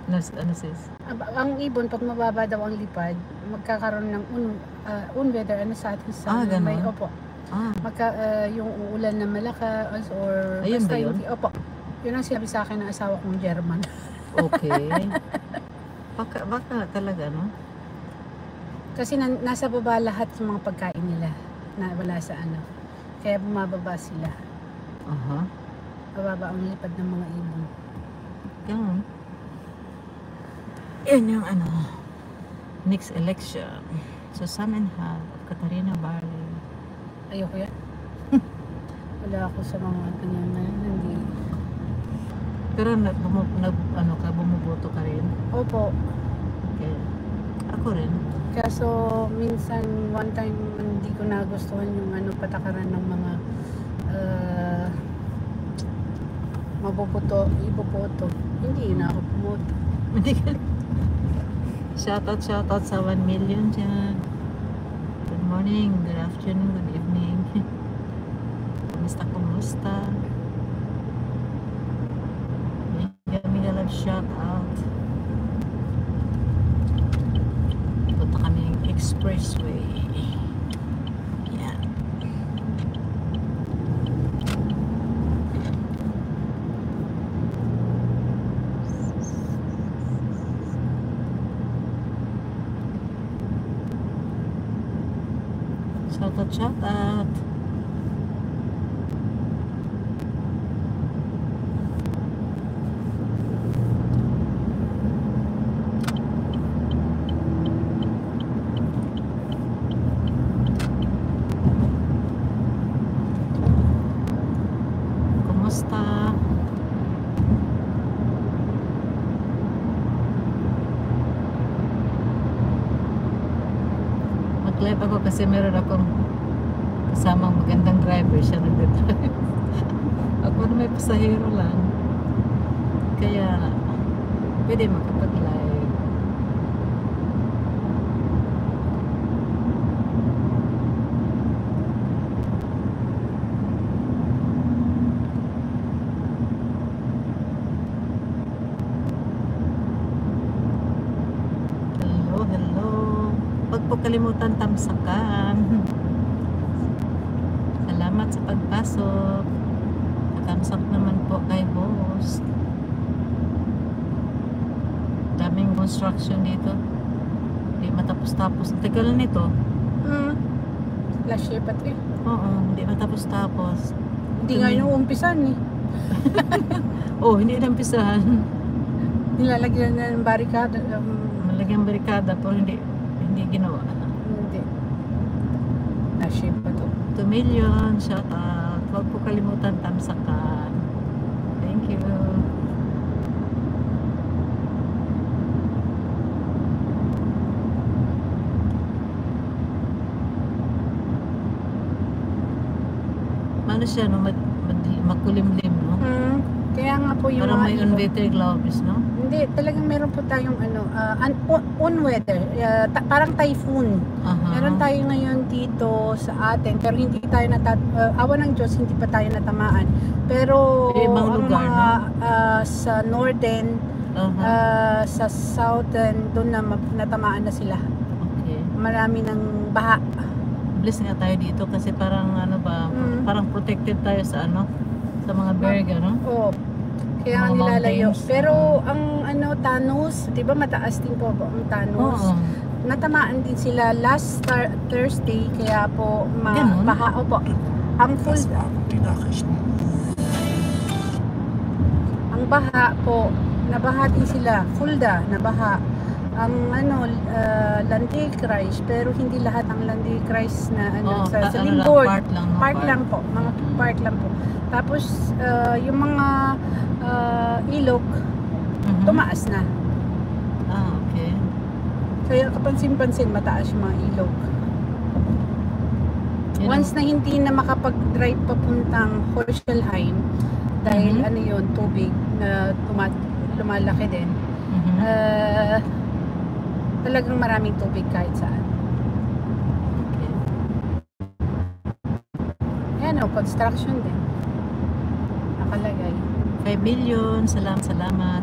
Ano sis? Ang ibon, pag mababa daw ang lipad, magkakaroon ng unweather, sa atin sa ganon? may, opo. Yung uulan na malakas or ayun basta ba yun? opo. Yun ang sinabi sa akin ng asawa kong German. Okay. Baka talaga, no? Kasi nasa baba lahat yung mga pagkain nila na wala sa kaya bumababa sila. Bababa ang lipad ng mga ibon. Ganun. Yan yung next election. So Samenhal of Catarina Valley. Ayoko yan. Wala ako sa mga ganyan na hindi. Pero bumuboto ka rin? Opo. Okay. Ako rin. Kaso minsan one time hindi ko nagustuhan yung patakaran ng mga iboboto. Hindi na ako pumoto. Shoutout sa 1 million dyan. Good morning, good afternoon, good evening. Kumusta? Mega love shoutout. Punta kami ng expressway. Yan. Shoutout. Kumusta? Mag-live ako kasi meron akong kasamang magandang driver, siya nagdadrive. Ako na may pasahero lang, kaya pwede makapag-live. Hello. Huwag po kalimutan tamsakan. Salamat sa pagpasok. Natamsak naman po kay boss. Daming construction dito. Hindi matapos-tapos. Ang tagal nito. Last year pa ito. Oo, hindi matapos-tapos. Hindi nga yung umpisan hindi na umpisahan. Nilalagyan na ng barikada. Malagyan barikada pero hindi ginawa. Hindi. Last year pa ito. 2 million, shout out. Huwag po kalimutan tamsakan. Thank you. Ano siya, no? Makulimlim, no? Kaya nga po yung parang may unweather gloves, no? Hindi, talagang meron po tayong unweather, parang typhoon. Meron tayo ngayon dito sa atin, pero hindi tayo awa ng Diyos, hindi pa tayo natamaan. Pero ibang ang lugar, mga sa northern, sa southern, doon na natamaan na sila. Okay. Marami ng baha. Bless nga tayo dito kasi parang parang protected tayo sa sa mga berg, no? Oo. Kaya nilalayo. Pero ang Tanos, 'di ba mataas din po ang Tanos? Natamaan din sila last Thursday, kaya po baha po. Ang full ang baha po, nabaha din sila, Fulda, nabaha. Ang Landikrais, pero hindi lahat ang Landikrais na sa Lindor. Part lang po, mga part lang po. Tapos yung mga ilog tumaas na. Okay. Kaya kapansin-pansin mataas yung mga ilog. Once na hindi na makapag-drive papuntang Horselheim dahil yun, tubig na lumalaki din. Talagang maraming tubig kahit saan. Ayan construction din. Nakalagay. 5 million, salamat.